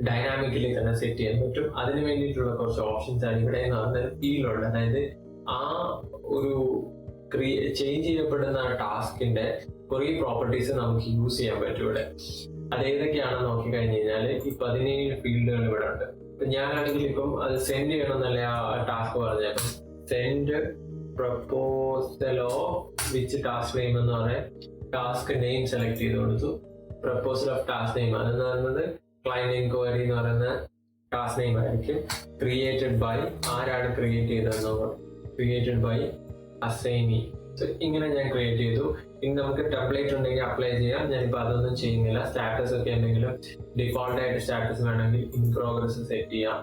ഡൈനാമിക്കലി തന്നെ സെറ്റ് ചെയ്യാൻ പറ്റും. അതിന് വേണ്ടിയിട്ടുള്ള കുറച്ച് ഓപ്ഷൻസ് ആണ് ഇവിടെ ഫീൽഡുണ്ട്. അതായത് ആ ഒരു ചേഞ്ച് ചെയ്യപ്പെടുന്ന ടാസ്കിന്റെ കുറേ പ്രോപ്പർട്ടീസ് നമുക്ക് യൂസ് ചെയ്യാൻ പറ്റും ഇവിടെ. അത് ഏതൊക്കെയാണെന്ന് നോക്കി കഴിഞ്ഞ് കഴിഞ്ഞാൽ ഈ 17 ഫീൽഡുകൾ ഇവിടെ ഉണ്ട്. ഇപ്പൊ ഞാനാണെങ്കിൽ ഇപ്പം അത് സെൻഡ് ചെയ്യണമെന്നല്ലേ ആ ടാസ്ക് പറഞ്ഞത്. അപ്പം സെൻഡ് പ്രപ്പോസലോ വിച്ച് ടാസ്ക് നെയിം എന്ന് പറയാൻ ടാസ്ക് നെയിം സെലക്ട് ചെയ്ത് കൊടുത്തു. പ്രപ്പോസൽ ഓഫ് ടാസ്ക് നെയിം അതെന്ന് പറയുന്നത് ക്ലയന്റ് എൻക്വയറി എന്ന് പറയുന്ന ടാസ്ക് നെയിം ആയിരിക്കും. ക്രിയേറ്റഡ് ബൈ, ആരാണ് ക്രിയേറ്റ് ചെയ്തതെന്ന്, ക്രിയേറ്റഡ് ബൈ അസൈനി. സോ ഇങ്ങനെ ഞാൻ ക്രിയേറ്റ് ചെയ്തു. ഇനി നമുക്ക് ടെംപ്ലേറ്റ് ഉണ്ടെങ്കിൽ അപ്ലൈ ചെയ്യാം. ഞാനിപ്പോൾ അതൊന്നും ചെയ്യുന്നില്ല. സ്റ്റാറ്റസ് ഒക്കെ എന്തെങ്കിലും ഡിഫോൾട്ട് ആയിട്ട് സ്റ്റാറ്റസ് വേണമെങ്കിൽ ഇൻ പ്രോഗ്രസ് സെറ്റ് ചെയ്യാം.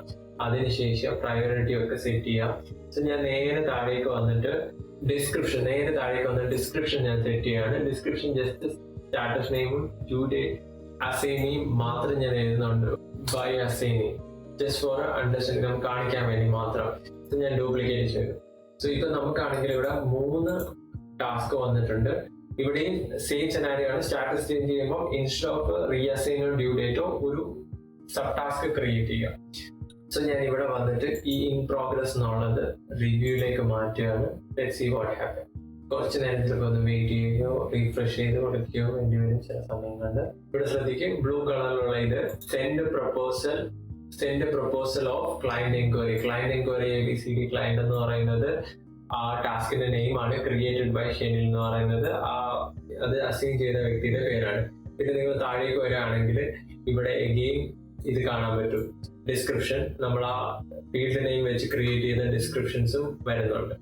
അതിനുശേഷം പ്രയോറിറ്റി ഒക്കെ സെറ്റ് ചെയ്യാം. സോ ഞാൻ നേരെ താഴേക്ക് വന്നിട്ട് ഡിസ്ക്രിപ്ഷൻ ഞാൻ സെറ്റ് ചെയ്യാണ്. ഡിസ്ക്രിപ്ഷൻ ജസ്റ്റ് സ്റ്റാറ്റസ് നെയിമും ഡ്യൂ ഡേറ്റ് അസൈനിയും മാത്രം ഞാൻ എഴുതുന്നുണ്ട്. By assignee just for understanding കാണിക്കാൻ വേണ്ടി മാത്രം. ഞാൻ ഡ്യൂപ്ലിക്കേറ്റ് ചെയ്തു. സോ ഇപ്പൊ നമുക്കാണെങ്കിൽ ഇവിടെ 3 ടാസ്ക് വന്നിട്ടുണ്ട്. ഇവിടെയും സെയിം സെനാരിയോ ആണ്. സ്റ്റാറ്റസ് ചേഞ്ച് ചെയ്യുമ്പോൾ ഇൻസ്റ്റെഡ് ഓഫ് റീഅസൈനോ ഡ്യൂ ഡേറ്റോ ഒരു സബ് ടാസ്ക് ക്രിയേറ്റ് ചെയ്യുക. സോ ഞാൻ ഇവിടെ വന്നിട്ട് ഈ ഇൻ പ്രോഗ്രസ് എന്നുള്ളത് റിവ്യൂയിലേക്ക് മാറ്റുകയാണ്. Let's see what happen. കുറച്ച് നേരത്തിലൊക്കെ ഒന്ന് വെയിറ്റ് ചെയ്യുകയോ റീഫ്രഷ് ചെയ്ത് കൊടുക്കുകയോ വേണ്ടി വരും ചില സമയങ്ങളിൽ. ഇവിടെ ശ്രദ്ധിക്കും, ബ്ലൂ കളറിലുള്ള ഇത് send proposal of client enquiry. Client enquiry ABCD client എന്ന് പറയുന്നത് ആ ടാസ്കിന്റെ നെയിം ആണ്. ക്രിയേറ്റഡ് ബൈ ഷെനിൽ എന്ന് പറയുന്നത് അത് അസൈൻ ചെയ്ത വ്യക്തിയുടെ പേരാണ്. പിന്നെ നിങ്ങൾ താഴേക്ക് വരികയാണെങ്കിൽ ഇവിടെ എഗെയിൻ ഇത് കാണാൻ പറ്റും. ഡിസ്ക്രിപ്ഷൻ, നമ്മൾ ആ ഫീൽഡ് നെയിം വെച്ച് ക്രിയേറ്റ് ചെയ്ത ഡിസ്ക്രിപ്ഷൻസും വരുന്നുണ്ട്.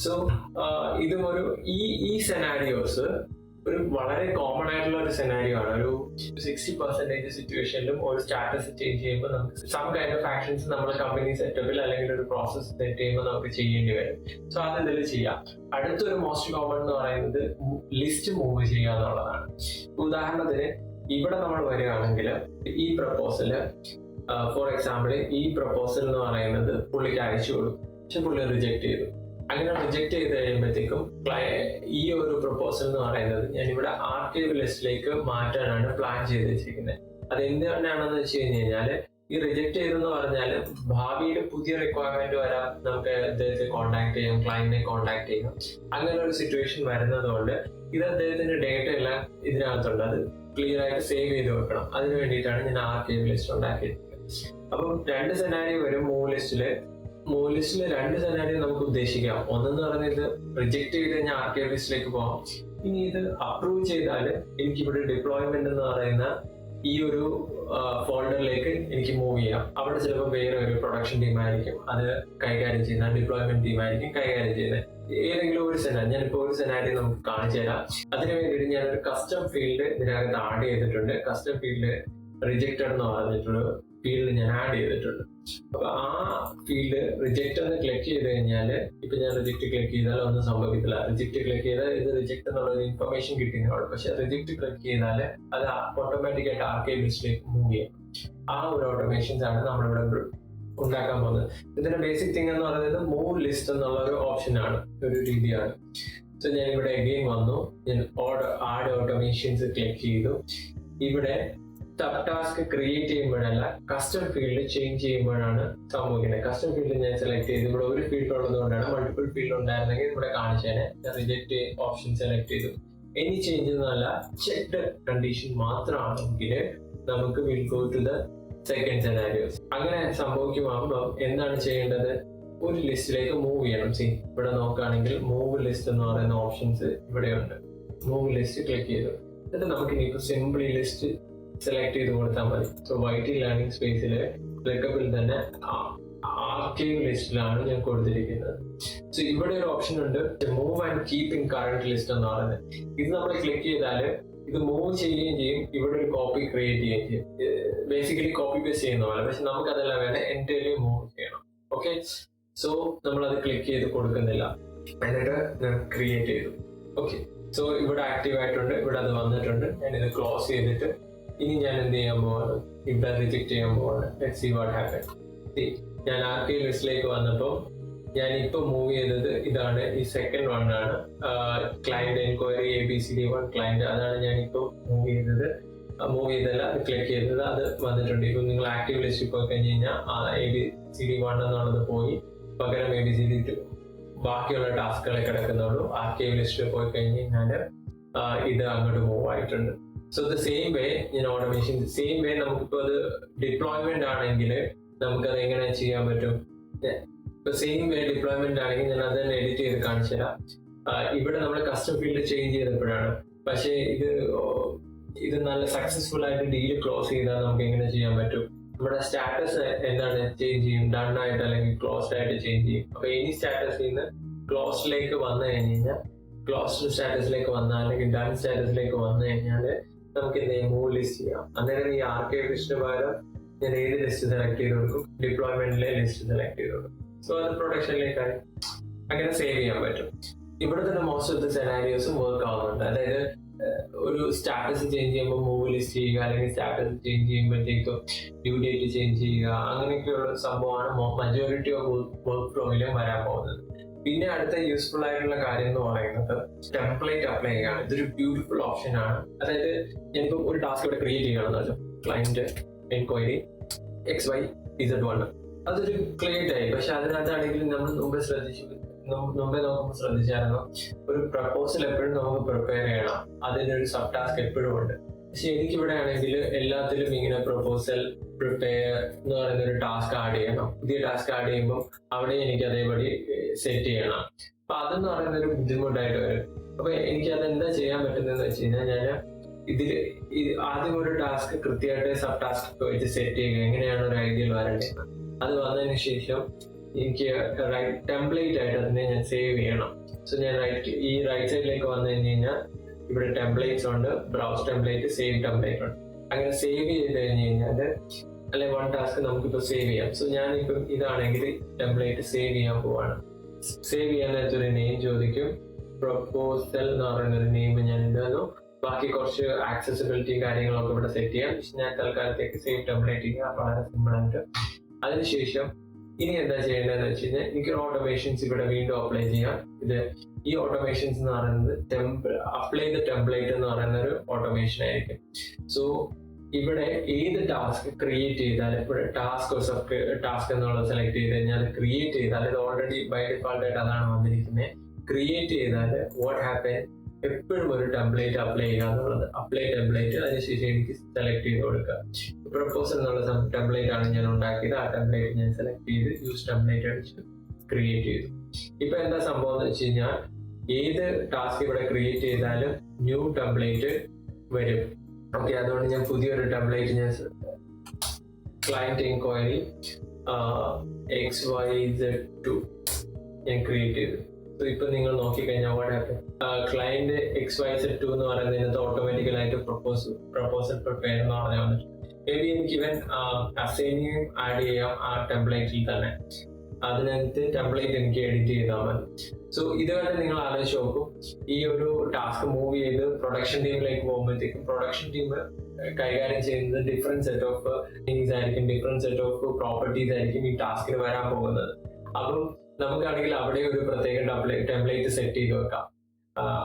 സോ ഇതും ഒരു ഈ സെനാരിയോസ് ഒരു വളരെ കോമൺ ആയിട്ടുള്ള ഒരു സെനാരിയോ ആണ്. ഒരു 60% സിറ്റുവേഷനിലും ഒരു സ്റ്റാറ്റസ് ചേഞ്ച് ചെയ്യുമ്പോൾ നമുക്ക് സം കൈൻഡ് ഓഫ് ആക്ഷൻസ് നമ്മുടെ കമ്പനി സെറ്റപ്പിൽ അല്ലെങ്കിൽ ഒരു പ്രോസസ് സെറ്റ് ചെയ്യുമ്പോൾ നമുക്ക് ചെയ്യേണ്ടി വരും. സോ അത് ഇതിൽ ചെയ്യാം. അടുത്തൊരു മോസ്റ്റ് കോമൺ എന്ന് പറയുന്നത് ലിസ്റ്റ് മൂവ് ചെയ്യുക എന്നുള്ളതാണ്. ഉദാഹരണത്തിന് ഇവിടെ നമ്മൾ വരികയാണെങ്കിൽ ഈ പ്രപ്പോസല്, ഫോർ എക്സാമ്പിൾ ഈ പ്രപ്പോസൽ എന്ന് പറയുന്നത് പുള്ളിക്ക് അയച്ചു കൊടുക്കും, പക്ഷെ പുള്ളി റിജക്ട് ചെയ്തു. അങ്ങനെ റിജക്ട് ചെയ്ത് കഴിയുമ്പോഴത്തേക്കും ഈ ഒരു പ്രപ്പോസൽ എന്ന് പറയുന്നത് ഞാൻ ഇവിടെ ആർക്കൈവ് ലിസ്റ്റിലേക്ക് മാറ്റാനാണ് പ്ലാൻ ചെയ്ത് വെച്ചിരിക്കുന്നത്. അത് എന്തുകൊണ്ടാണെന്ന് വെച്ച് കഴിഞ്ഞാൽ ഈ റിജക്ട് ചെയ്തെന്ന് പറഞ്ഞാൽ ഭാവിയിൽ പുതിയ റിക്വയർമെന്റ് വരാൻ നമുക്ക് അദ്ദേഹത്തെ കോൺടാക്ട് ചെയ്യാം, ക്ലയന്റിനെ കോൺടാക്ട് ചെയ്യാം. അങ്ങനെ ഒരു സിറ്റുവേഷൻ വരുന്നത് കൊണ്ട് ഇത് അദ്ദേഹത്തിന്റെ ഡേറ്റ എല്ലാം ഇതിനകത്തുണ്ട്, അത് ക്ലിയർ ആയിട്ട് സേവ് ചെയ്ത് വെക്കണം. അതിന് വേണ്ടിയിട്ടാണ് ഞാൻ ആർക്കൈവ് ലിസ്റ്റ് ഉണ്ടാക്കിയിരിക്കുന്നത്. അപ്പം 2 സെനാരിയോ വരും മൂവ് ലിസ്റ്റില്. മൂവ് ലിസ്റ്റിൽ 2 സെനാരിയോ നമുക്ക് ഉദ്ദേശിക്കാം. ഒന്നെന്ന് പറഞ്ഞത് റിജക്ട് ചെയ്ത് കഴിഞ്ഞാൽ ആർക്കൈവ് ലിസ്റ്റിലേക്ക് പോകാം. ഇനി ഇത് അപ്രൂവ് ചെയ്താൽ എനിക്കിവിടെ ഡിപ്ലോയ്മെന്റ് എന്ന് പറയുന്ന ഈ ഒരു ഫോൾഡറിലേക്ക് എനിക്ക് മൂവ് ചെയ്യാം. അവിടെ ചിലപ്പോൾ വേറെ ഒരു പ്രൊഡക്ഷൻ ടീം ആയിരിക്കും അത് കൈകാര്യം ചെയ്യുന്ന, ഡിപ്ലോയ്മെന്റ് ടീം ആയിരിക്കും കൈകാര്യം ചെയ്യുന്നത്. ഏതെങ്കിലും ഒരു സെനാരി, ഞാനിപ്പോൾ ഒരു സെനാരി നമുക്ക് കാണിച്ചു തരാം. അതിന് വേണ്ടിയിട്ട് ഞാനൊരു കസ്റ്റം ഫീൽഡ് ഇതിനകത്ത് ആഡ് ചെയ്തിട്ടുണ്ട്. കസ്റ്റം ഫീൽഡ് റിജക്റ്റഡ് എന്ന് പറഞ്ഞിട്ടുള്ള ഫീൽഡ് ഞാൻ ആഡ് ചെയ്തിട്ടുണ്ട്. അപ്പൊ ആ ഫീൽഡ് റിജക്റ്റ് എന്ന് ക്ലിക്ക് ചെയ്ത് കഴിഞ്ഞാൽ, ഇപ്പൊ ഞാൻ റിജക്റ്റ് ക്ലിക്ക് ചെയ്താൽ ഒന്നും സംഭവിക്കില്ല. റിജക്റ്റ് ക്ലിക്ക് ചെയ്താൽ ഇത് റിജക്റ്റ് എന്നുള്ള ഇൻഫർമേഷൻ കിട്ടുന്നതാണ്. പക്ഷെ റിജക്റ്റ് ക്ലിക്ക് ചെയ്താൽ അത് ഓട്ടോമാറ്റിക് ആയിട്ട് ആർക്കൈവ് ലിസ്റ്റിലേക്ക് മൂവ് ചെയ്യും. ആ ഒരു ഓട്ടോമേഷൻസ് ആണ് നമ്മളിവിടെ ഉണ്ടാക്കാൻ പോകുന്നത്. ഇതിന്റെ ബേസിക് തിങ് എന്ന് പറയുന്നത് മൂവ് ലിസ്റ്റ് എന്നുള്ള ഒരു ഓപ്ഷൻ ആണ്, ഒരു രീതിയാണ്. സോ ഞാൻ ഇവിടെ അഗെയിൻ വന്നു, ഞാൻ ആഡ് ഓട്ടോമേഷൻസ് ക്ലിക്ക് ചെയ്തു. ഇവിടെ സബ് ടാസ്ക് ക്രിയേറ്റ് ചെയ്യുമ്പോഴല്ല കസ്റ്റം ഫീൽഡ് ചേഞ്ച് ചെയ്യുമ്പോഴാണ് സംഭവിക്കുന്നത്. കസ്റ്റം ഫീൽഡ് ഞാൻ സെലക്ട് ചെയ്തു. ഇവിടെ ഒരു ഫീൽഡ് ഉള്ളത് കൊണ്ടാണ്, മൾട്ടിപ്പിൾ ഫീൽഡ് ഉണ്ടായിരുന്നെങ്കിൽ ഇവിടെ കാണിച്ചേനെ. റിജക്ട് ഓപ്ഷൻ സെലക്ട് ചെയ്തു. എനി ചേഞ്ച് എന്നല്ല, ചെക്ക്ഡ് കണ്ടീഷൻ മാത്രമാണെങ്കിൽ നമുക്ക് will go to the second scenarios. അങ്ങനെ സംഭവിക്കുമ്പോൾ എന്താണ് ചെയ്യേണ്ടത്? ഒരു ലിസ്റ്റിലേക്ക് മൂവ് ചെയ്യണം. ഇവിടെ നോക്കുകയാണെങ്കിൽ മൂവ് ലിസ്റ്റ് എന്ന് പറയുന്ന ഓപ്ഷൻസ് ഇവിടെയുണ്ട്. മൂവ് ലിസ്റ്റ് ക്ലിക്ക് ചെയ്തു. എന്നിട്ട് നമുക്ക് ഇനിയിപ്പോൾ സിംപിളി ലിസ്റ്റ് സെലക്ട് ചെയ്ത് കൊടുത്താൽ മതി. സോ വൈറ്റി ലേണിംഗ് സ്പേസിൽ ക്ലിക്കപ്പിൽ തന്നെ ആർക്കൈവ് ലിസ്റ്റിലാണ് ഞാൻ കൊടുത്തിരിക്കുന്നത്. സോ ഇവിടെ ഒരു ഓപ്ഷൻ ഉണ്ട്, move and keep in current list എന്ന് പറയുന്നത്. ഇത് നമ്മൾ ക്ലിക്ക് ചെയ്താൽ ഇത് മൂവ് ചെയ്യുകയും ചെയ്യും, ഇവിടെ ഒരു കോപ്പി ക്രിയേറ്റ് ചെയ്യുകയും ചെയ്യും. ബേസിക്കലി കോപ്പി പേസ്റ്റ് ചെയ്യുന്ന പോലെ. പക്ഷെ നമുക്ക് അതെല്ലാം വേണം, എൻറ്റയർലി മൂവ് ചെയ്യണം. ഓക്കെ, സോ നമ്മൾ അത് ക്ലിക്ക് ചെയ്ത് കൊടുക്കുന്നില്ല, എന്നിട്ട് ക്രിയേറ്റ് ചെയ്തു. ഓക്കെ, സോ ഇവിടെ ആക്റ്റീവ് ആയിട്ടുണ്ട്, ഇവിടെ അത് വന്നിട്ടുണ്ട്. ഞാൻ ഇത് ക്ലോസ് ചെയ്തിട്ട് ഇനി ഞാൻ എന്ത് ചെയ്യാൻ പോവാണ്? ഇവിടെ റിജക്ട് ചെയ്യാൻ പോവാണ്. Let's see what happen. ഞാൻ ആർക്കൈവ് ലിസ്റ്റിലേക്ക് വന്നപ്പോൾ ഞാൻ ഇപ്പൊ മൂവ് ചെയ്തത് ഇതാണ്, ഈ സെക്കൻഡ് വൺ ആണ്. ക്ലയന്റ് എൻക്വയറി ABCD1 ക്ലയന്റ്, അതാണ് ഞാൻ ഇപ്പോൾ മൂവ് ചെയ്തത്. മൂവ് ചെയ്തല്ല, ക്ലിക്ക് ചെയ്തത്, അത് വന്നിട്ടുണ്ട്. ഇപ്പൊ നിങ്ങൾ ആക്റ്റീവ് ലിസ്റ്റിൽ പോയി കഴിഞ്ഞ് കഴിഞ്ഞാൽ ABCD1 എന്നുള്ളത് പോയി, പകരം ABCD2 ബാക്കിയുള്ള ടാസ്കുകളെ കിടക്കുന്നുള്ളൂ. ആർക്കൈവ് ലിസ്റ്റിൽ പോയി കഴിഞ്ഞ് കഴിഞ്ഞാൽ ഇത് അങ്ങോട്ട് മൂവ് ആയിട്ടുണ്ട്. സോ ദ സെയിം വേ ഞാൻ ഓട്ടോമേഷൻ സെയിം വേ നമുക്കിപ്പോൾ അത് ഡിപ്ലോയ്മെന്റ് ആണെങ്കിൽ നമുക്കത് എങ്ങനെ ചെയ്യാൻ പറ്റും? ഇപ്പൊ സെയിം വേ ഡിപ്ലോയ്മെന്റ് ആണെങ്കിൽ ഞാൻ അത് തന്നെ എഡിറ്റ് ചെയ്ത് കാണിച്ചു തരാം. ഇവിടെ നമ്മൾ കസ്റ്റം ഫീൽഡ് ചേഞ്ച് ചെയ്തപ്പോഴാണ്. പക്ഷേ ഇത് നല്ല സക്സസ്ഫുൾ ആയിട്ട് ഡീല് ക്ലോസ് ചെയ്താൽ നമുക്ക് എങ്ങനെ ചെയ്യാൻ പറ്റും? നമ്മുടെ സ്റ്റാറ്റസ് എന്താണ് ചേഞ്ച് ചെയ്യും, ഡൺ ആയിട്ട് അല്ലെങ്കിൽ ക്ലോസ്ഡ് ആയിട്ട് ചേഞ്ച് ചെയ്യും. അപ്പൊ ഇനി സ്റ്റാറ്റസിൽ നിന്ന് ക്ലോസ്ഡിലേക്ക് വന്നു കഴിഞ്ഞ് കഴിഞ്ഞാൽ, ക്ലോസ്ഡ് സ്റ്റാറ്റസിലേക്ക് വന്നാൽ അല്ലെങ്കിൽ ഡൺ സ്റ്റാറ്റസിലേക്ക് വന്നു കഴിഞ്ഞാൽ നമുക്ക് എന്ത് ചെയ്യാം? മൂവ് ലിസ്റ്റ് ചെയ്യാം. അന്നേരം ഈ ആർക്കൈവ് ലിസ്റ്റിന് പകരം ഞാൻ ഏത് ലിസ്റ്റ് സെലക്ട് ചെയ്ത് കൊടുക്കും? ഡിപ്ലോയ്മെന്റിലെ ലിസ്റ്റ് സെലക്ട് ചെയ്ത് കൊടുക്കും. സോ അത് പ്രൊഡക്ഷനിലേക്കായി അങ്ങനെ സേവ് ചെയ്യാൻ പറ്റും. ഇവിടെ തന്നെ മോസ്റ്റ് ഓഫ് ദ സെനാരിയോസും വർക്ക് ആവുന്നുണ്ട്. അതായത് ഒരു സ്റ്റാറ്റസ് ചേഞ്ച് ചെയ്യുമ്പോൾ മൂവ് ലിസ്റ്റ് ചെയ്യുക, അല്ലെങ്കിൽ സ്റ്റാറ്റസ് ചേഞ്ച് ചെയ്യുമ്പോഴത്തേക്കും ഡ്യൂ ഡേറ്റ് ചേഞ്ച് ചെയ്യുക, അങ്ങനെയൊക്കെയുള്ള സംഭവമാണ് മജോറിറ്റി ഓഫ് വർക്ക് ഫ്ലോയിലും വരാൻ പോകുന്നത്. പിന്നെ അടുത്ത യൂസ്ഫുൾ ആയിട്ടുള്ള കാര്യം എന്ന് പറയുന്നത് ടെംപ്ലേറ്റ് അപ്ലൈ ചെയ്യുകയാണ്. ഇതൊരു ബ്യൂട്ടിഫുൾ ഓപ്ഷൻ ആണ്. അതായത് ഞാനിപ്പോൾ ഒരു ടാസ്ക് ഇവിടെ ക്രിയേറ്റ് ചെയ്യണമെന്നല്ലോ, ക്ലയന്റ് എൻക്വയറി XYZ1, അതൊരു ക്രിയേറ്റ് ആയി. പക്ഷെ അതിനകത്താണെങ്കിൽ നമ്മൾ മുമ്പേ നോക്കുമ്പോൾ ശ്രദ്ധിച്ചായിരുന്നു, ഒരു പ്രപ്പോസൽ എപ്പോഴും നമുക്ക് പ്രിപ്പയർ ചെയ്യണം. അതിനൊരു സബ് ടാസ്ക് എപ്പോഴും ഉണ്ട്. പക്ഷെ എനിക്കിവിടെ ആണെങ്കിൽ എല്ലാത്തിലും ഇങ്ങനെ പ്രപ്പോസൽ പ്രിപ്പയർ എന്ന് പറയുന്ന ഒരു ടാസ്ക് ആഡ് ചെയ്യണം. പുതിയ ടാസ്ക് ആഡ് ചെയ്യുമ്പോൾ അവിടെ എനിക്ക് അതേപടി സെറ്റ് ചെയ്യണം. അപ്പൊ അതെന്ന് പറയുന്ന ഒരു ബുദ്ധിമുട്ടായിട്ട് വരും. അപ്പൊ എനിക്ക് അതെന്താ ചെയ്യാൻ പറ്റുന്നതെന്ന് വെച്ച് കഴിഞ്ഞാൽ, ഞാൻ ആദ്യം ഒരു ടാസ്ക് കൃത്യമായിട്ട് സബ് ടാസ്ക് വെച്ച് സെറ്റ് ചെയ്യുക, എങ്ങനെയാണ് ഒരു ഐഡിയയിൽ വരേണ്ടത്. അത് വന്നതിന് ശേഷം എനിക്ക് ടെംപ്ലേറ്റ് ആയിട്ട് അതിനെ ഞാൻ സേവ് ചെയ്യണം. സോ ഞാൻ ഈ റൈറ്റ് സൈഡിലേക്ക് വന്നു കഴിഞ്ഞ് കഴിഞ്ഞാൽ ഇവിടെ ടെംപ്ലേറ്റ്സ് ഉണ്ട്, ബ്രൗസ് ടെംപ്ലേറ്റ്, സേവ് ടെംപ്ലേറ്റ് ഉണ്ട്. അങ്ങനെ സേവ് ചെയ്ത് കഴിഞ്ഞ് കഴിഞ്ഞാൽ അല്ലെ വൺ ടാസ്ക് നമുക്കിപ്പോൾ സേവ് ചെയ്യാം. സോ ഞാനിപ്പം ഇതാണെങ്കിൽ ടെംപ്ലേറ്റ് സേവ് ചെയ്യാൻ പോവാണ്. സേവ് ചെയ്യാൻ നേരത്തെ ഒരു നെയിം ചോദിക്കും, പ്രൊപ്പോസൽ എന്ന് പറയുന്നൊരു നെയിം ഞാൻ ഇടുന്നു. ബാക്കി കുറച്ച് ആക്സസിബിലിറ്റി കാര്യങ്ങളൊക്കെ ഇവിടെ സെറ്റ് ചെയ്യാം. ഞാൻ തൽക്കാലത്തേക്ക് സേവ് ടെംപ്ലേറ്റ് ചെയ്യാം, വളരെ സിമ്പിൾ ആയിട്ട്. അതിനുശേഷം ഇനി എന്താ ചെയ്യേണ്ടതെന്ന് വെച്ച് കഴിഞ്ഞാൽ എനിക്ക് ഓട്ടോമേഷൻസ് ഇവിടെ വീണ്ടും അപ്ലൈ ചെയ്യാം. ഈ ഓട്ടോമേഷൻസ് എന്ന് പറയുന്നത് അപ്ലൈ ദ ടെംപ്ലേറ്റ് എന്ന് പറയുന്ന ഒരു ഓട്ടോമേഷൻ ആയിരിക്കും. സോ ഇവിടെ ഏത് ടാസ്ക് ക്രിയേറ്റ് ചെയ്താലും ഇവിടെ ടാസ്ക് എന്നുള്ളത് സെലക്ട് ചെയ്ത് കഴിഞ്ഞാൽ അത് ക്രിയേറ്റ് ചെയ്താൽ, ഇത് ഓൾറെഡി ബൈ ഡിഫോൾട്ട് ആയിട്ട് അതാണ് വന്നിരിക്കുന്നത്. ക്രിയേറ്റ് ചെയ്താൽ വാട്ട് ഹാപ്പൻ, എപ്പോഴും ഒരു ടെംപ്ലേറ്റ് അപ്ലൈ ചെയ്യുക എന്നുള്ളത്. അപ്ലൈ ടെംപ്ലേറ്റ്, അതിനുശേഷം എനിക്ക് സെലക്ട് ചെയ്ത് കൊടുക്കുക. പ്രപ്പോസൽ എന്നുള്ള ടെംപ്ലേറ്റ് ആണ് ഞാൻ ഉണ്ടാക്കിയത്. ആ ടെംപ്ലേറ്റ് ഞാൻ സെലക്ട് ചെയ്ത് യൂസ് ടെംപ്ലേറ്റ് അടിച്ച് ക്രിയേറ്റ് ചെയ്തു. ഇപ്പൊ എന്താ സംഭവം എന്ന് വെച്ച് കഴിഞ്ഞാൽ ഏത് ടാസ്ക് ഇവിടെ ക്രിയേറ്റ് ചെയ്താലും ന്യൂ ടെംപ്ലേറ്റ് വരും. ഓക്കെ, അതുകൊണ്ട് ഞാൻ പുതിയൊരു ടെംപ്ലേറ്റ് ഞാൻ ക്ലയന്റ് എൻക്വയറി XYZ2 ഞാൻ ക്രിയേറ്റ് ചെയ്തു. സോ ഇപ്പൊ നിങ്ങൾ നോക്കിക്കഴിഞ്ഞാൽ വാട്ട് ഹാപ്പൻ, ക്ലയന്റ് XYZ2 എന്ന് പറയുന്നതിനകത്ത് ഓട്ടോമാറ്റിക്കലായിട്ട് പ്രപ്പോസൽ പ്രിപ്പയർ എന്ന് പറഞ്ഞാൽ വന്നിട്ടുണ്ട്. മേ ബി എനിക്ക് ഇവൻ അസൈനിയും ആഡ് ചെയ്യാം ആ ടെംപ്ലേറ്റിൽ തന്നെ. അതിനകത്ത് ടെംപ്ലേറ്റ് എനിക്ക് എഡിറ്റ് ചെയ്താൽ മതി. സോ ഇതുവരെ നിങ്ങൾ ആലോചിച്ച് നോക്കും, ഈ ഒരു ടാസ്ക് മൂവ് ചെയ്ത് പ്രൊഡക്ഷൻ ടീമിലേക്ക് പോകുമ്പോഴത്തേക്കും പ്രൊഡക്ഷൻ ടീം കൈകാര്യം ചെയ്യുന്നത് ഡിഫറെന്റ് സെറ്റ് ഓഫ് തിങ്സ് ആയിരിക്കും, ഡിഫറെന്റ് സെറ്റ് ഓഫ് പ്രോപ്പർട്ടീസ് ആയിരിക്കും ഈ ടാസ്കിന് വരാൻ പോകുന്നത്. അപ്പം നമുക്കാണെങ്കിൽ അവിടെ ഒരു പ്രത്യേക ടെംപ്ലേറ്റ് സെറ്റ് ചെയ്ത് വെക്കാം.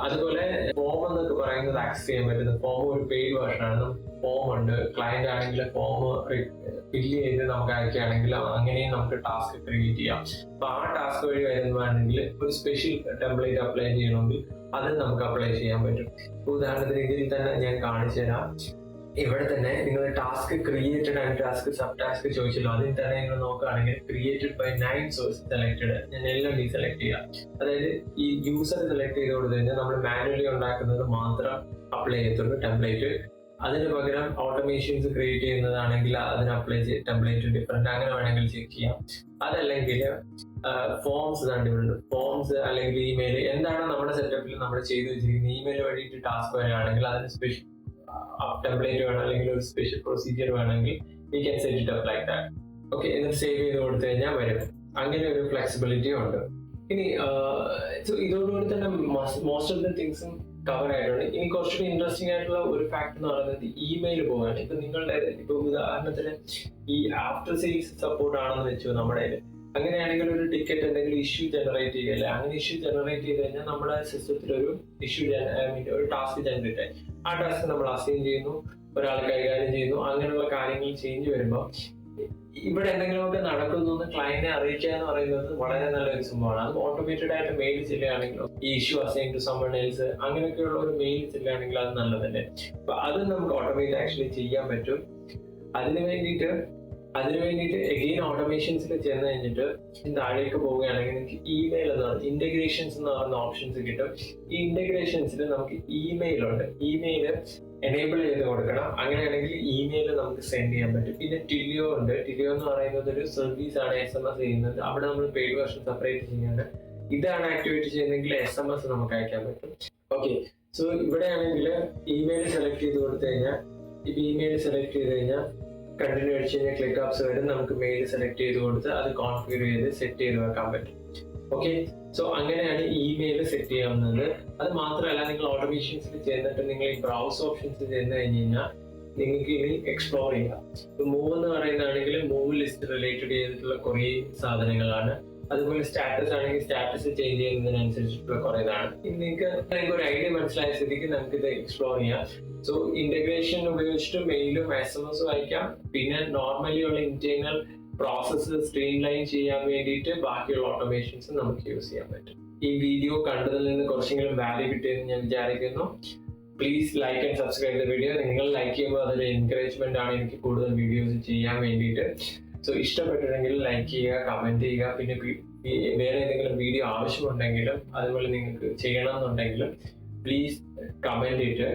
അതുപോലെ ഫോം എന്നൊക്കെ പറയുന്നത് ആക്സസ് ചെയ്യാൻ പറ്റുന്നത്, ഫോം ഒരു പെയ്ഡ് വേർഷനാണ്. ഫോം ഉണ്ട്, ക്ലയന്റ് ആണെങ്കിൽ ഫോം ഫില്ല് ചെയ്ത് നമുക്ക് അയക്കുകയാണെങ്കിൽ അങ്ങനെയും നമുക്ക് ടാസ്ക് ക്രിയേറ്റ് ചെയ്യാം. അപ്പൊ ആ ടാസ്ക് വഴി വരുന്നതാണെങ്കിൽ ഒരു സ്പെഷ്യൽ ടെംപ്ലേറ്റ് അപ്ലൈ ചെയ്യണമെങ്കിൽ അത് നമുക്ക് അപ്ലൈ ചെയ്യാൻ പറ്റും. ഉദാഹരണത്തിന് ഇതിൽ തന്നെ ഞാൻ കാണിച്ചു തരാം. ഇവിടെ തന്നെ നിങ്ങൾ task created and task sub task ചോദിച്ചല്ലോ, അതിൽ തന്നെ നിങ്ങൾ നോക്കുകയാണെങ്കിൽ ക്രിയേറ്റഡ് ബൈ 9 സോഴ്സ് സെലക്ടഡ്, ഞാൻ എല്ലാം ഡീസെലക്ട് ചെയ്യാം. അതായത് ഈ യൂസർ സെലക്ട് ചെയ്ത് കൊടുത്തു കഴിഞ്ഞാൽ നമ്മൾ മാനുവലി ഉണ്ടാക്കുന്നത് മാത്രം അപ്ലൈ ചെയ്യത്തുള്ളൂ ടെംപ്ലേറ്റ്. അതിന് പകരം ഓട്ടോമേഷൻസ് ക്രിയേറ്റ് ചെയ്യുന്നതാണെങ്കിൽ അതിന് അപ്ലൈ ചെയ്ത് ടെംപ്ലേറ്റ് ഡിഫറെന്റ്, അങ്ങനെ വേണമെങ്കിൽ ചെക്ക് ചെയ്യാം. അതല്ലെങ്കിൽ ഫോംസ് കണ്ടുപിടുന്നു, ഫോംസ് അല്ലെങ്കിൽ ഇമെയിൽ, എന്താണ് നമ്മുടെ സെറ്റപ്പിൽ നമ്മൾ ചെയ്ത് വെച്ചിരിക്കുന്നത് ഇമെയിൽ വഴിയിട്ട് ടാസ്ക് വരികയാണെങ്കിൽ അതിന് സ്പെഷ്യൽ ടെംപ്ലേറ്റ് വേണം, അല്ലെങ്കിൽ ഒരു സ്പെഷ്യൽ പ്രൊസീജിയർ വേണമെങ്കിൽ we can set it up like that. Okay, എന്നിട്ട് സേവ് ചെയ്ത് കൊടുത്തു കഴിഞ്ഞാൽ വരും. അങ്ങനെ ഒരു ഫ്ലെക്സിബിലിറ്റി ഉണ്ട്. ഇനി ഇതോടുകൂടി തന്നെ മോസ്റ്റ് ഓഫ് ദ തിങ്സും കവർ ആയിട്ടുണ്ട്. ഇനി കുറച്ചുകൂടി ഇൻട്രസ്റ്റിംഗ് ആയിട്ടുള്ള ഒരു ഫാക്ട് എന്ന് പറയുന്നത് ഇമെയിൽ പോവുകയാണ്. ഇപ്പൊ നിങ്ങളുടെ ഇപ്പൊ ഉദാഹരണത്തിന് ഈ ആഫ്റ്റർ സെയിൽസ് സപ്പോർട്ട് ആണെന്ന് വെച്ചു നമ്മുടെ, അങ്ങനെയാണെങ്കിൽ ഒരു ടിക്കറ്റ് എന്തെങ്കിലും ഇഷ്യൂ ജനറേറ്റ് ചെയ്യല്ലേ, അങ്ങനെ ഇഷ്യൂ ജനറേറ്റ് ചെയ്ത് കഴിഞ്ഞാൽ നമ്മുടെ സിസ്റ്റത്തിൽ ഒരു ഇഷ്യൂ ഒരു ടാസ്ക് ജനറേറ്റ് ആയി. ആ ടാസ്ക് നമ്മൾ അസൈൻ ചെയ്യുന്നു, ഒരാൾ കൈകാര്യം ചെയ്യുന്നു, അങ്ങനെയുള്ള കാര്യങ്ങൾ ചേഞ്ച് വരുമ്പോൾ ഇവിടെ എന്തെങ്കിലുമൊക്കെ നടക്കുന്നു എന്ന് ക്ലയന്റിനെ അറിയിക്കുക എന്ന് പറയുന്നത് വളരെ നല്ലൊരു സംഭവമാണ്. അത് ഓട്ടോമേറ്റഡ് ആയിട്ട് മെയിൽ ചെല്ലുകയാണെങ്കിലോ ഈ issue assign to someone else അങ്ങനെയൊക്കെയുള്ള ഒരു മെയിൽ ചെല്ലുകയാണെങ്കിൽ അത് നല്ലതല്ലേ. അപ്പൊ അത് നമുക്ക് ഓട്ടോമേറ്റ് ആക്ച്വലി ചെയ്യാൻ പറ്റും. അതിനു വേണ്ടിയിട്ട് എഗെയിൻ ഓട്ടോമേഷൻസിൽ ചെന്ന് കഴിഞ്ഞിട്ട് താഴേക്ക് പോവുകയാണെങ്കിൽ നിങ്ങൾക്ക് ഇമെയിൽ എന്ന് പറയുന്നത് ഇന്റഗ്രേഷൻസ് എന്ന് പറയുന്ന ഓപ്ഷൻസ് കിട്ടും. ഈ ഇന്റഗ്രേഷൻസിൽ നമുക്ക് ഇമെയിൽ ഉണ്ട്, ഇമെയിൽ എനേബിൾ ചെയ്ത് കൊടുക്കണം. അങ്ങനെയാണെങ്കിൽ ഇമെയിൽ നമുക്ക് സെൻഡ് ചെയ്യാൻ പറ്റും. പിന്നെ ടിലിയോ ഉണ്ട്. ടിലിയോ എന്ന് പറയുന്നത് ഒരു സർവീസ് ആണ്, SMS ചെയ്യുന്നത്. അവിടെ നമ്മൾ പെയ്ഡ് വെർഷൻ സെപ്പറേറ്റ് ചെയ്യാണ്. ഇതാണ് ആക്ടിവേറ്റ് ചെയ്യുന്നതെങ്കിൽ SMS നമുക്ക് അയക്കാൻ പറ്റും. ഓക്കെ, സോ ഇവിടെയാണെങ്കിൽ ഇമെയിൽ സെലക്ട് ചെയ്ത് കൊടുത്തു കഴിഞ്ഞാൽ ഇമെയിൽ സെലക്ട് ചെയ്ത് കഴിഞ്ഞാൽ കണ്ടിന്യൂ അടിച്ച് കഴിഞ്ഞാൽ ക്ലിക്ക് ആപ്സ് വരും. നമുക്ക് മെയിൽ സെലക്ട് ചെയ്ത് കൊടുത്ത് അത് കോൺഫിഗർ ചെയ്ത് സെറ്റ് ചെയ്ത് വെക്കാൻ പറ്റും. ഓക്കെ, സോ അങ്ങനെയാണ് ഇമെയിൽ സെറ്റ് ചെയ്യാവുന്നത്. അത് മാത്രമല്ല, നിങ്ങൾ ഓട്ടോമേഷൻസിൽ ചെന്നിട്ട് നിങ്ങൾ ഈ ബ്രൗസ് ഓപ്ഷൻസ് ചെന്ന് കഴിഞ്ഞ് കഴിഞ്ഞാൽ നിങ്ങൾക്ക് ഇനി എക്സ്പ്ലോർ ചെയ്യാം. ഇപ്പൊ മൂവ് എന്ന് പറയുന്നതാണെങ്കിൽ മൂവ് ലിസ്റ്റ് റിലേറ്റഡ് ചെയ്തിട്ടുള്ള കുറേ സാധനങ്ങളാണ്. അതുപോലെ സ്റ്റാറ്റസ് ആണെങ്കിൽ സ്റ്റാറ്റസ് ചേഞ്ച് ചെയ്യുന്നതിനനുസരിച്ചിട്ടുള്ള കുറെ ഇതാണ്. നിങ്ങൾക്ക് ഒരു ഐഡിയ മനസ്സിലായ സ്ഥിതിക്ക് നമുക്ക് ഇത് എക്സ്പ്ലോർ ചെയ്യാം. സോ ഇന്റഗ്രേഷൻ ഉപയോഗിച്ചിട്ട് മെയിലും SMS അയക്കാം. പിന്നെ നോർമലി ഉള്ള ഇന്റേണൽ പ്രോസസ്സ് സ്ട്രീം ലൈൻ ചെയ്യാൻ വേണ്ടിയിട്ട് ബാക്കിയുള്ള ഓട്ടോമേഷൻസ് നമുക്ക് യൂസ് ചെയ്യാൻ പറ്റും. ഈ വീഡിയോ കണ്ടതിൽ നിന്ന് കുറച്ചെങ്കിലും വാല്യൂ കിട്ടിയെന്ന് ഞാൻ വിചാരിക്കുന്നു. Please like and subscribe the video. നിങ്ങൾ ലൈക്ക് ചെയ്യുമ്പോൾ അതൊരു എൻകറേജ്മെന്റ് ആണ് എനിക്ക് കൂടുതൽ വീഡിയോസ് ചെയ്യാൻ വേണ്ടിയിട്ട്. സോ ഇഷ്ടപ്പെട്ടിട്ടുണ്ടെങ്കിൽ ലൈക്ക് ചെയ്യുക, കമന്റ് ചെയ്യുക. പിന്നെ വേറെ ഏതെങ്കിലും വീഡിയോ ആവശ്യമുണ്ടെങ്കിലും അതുപോലെ നിങ്ങൾക്ക് ചെയ്യണം എന്നുണ്ടെങ്കിലും പ്ലീസ് കമന്റ് ഇട്ട്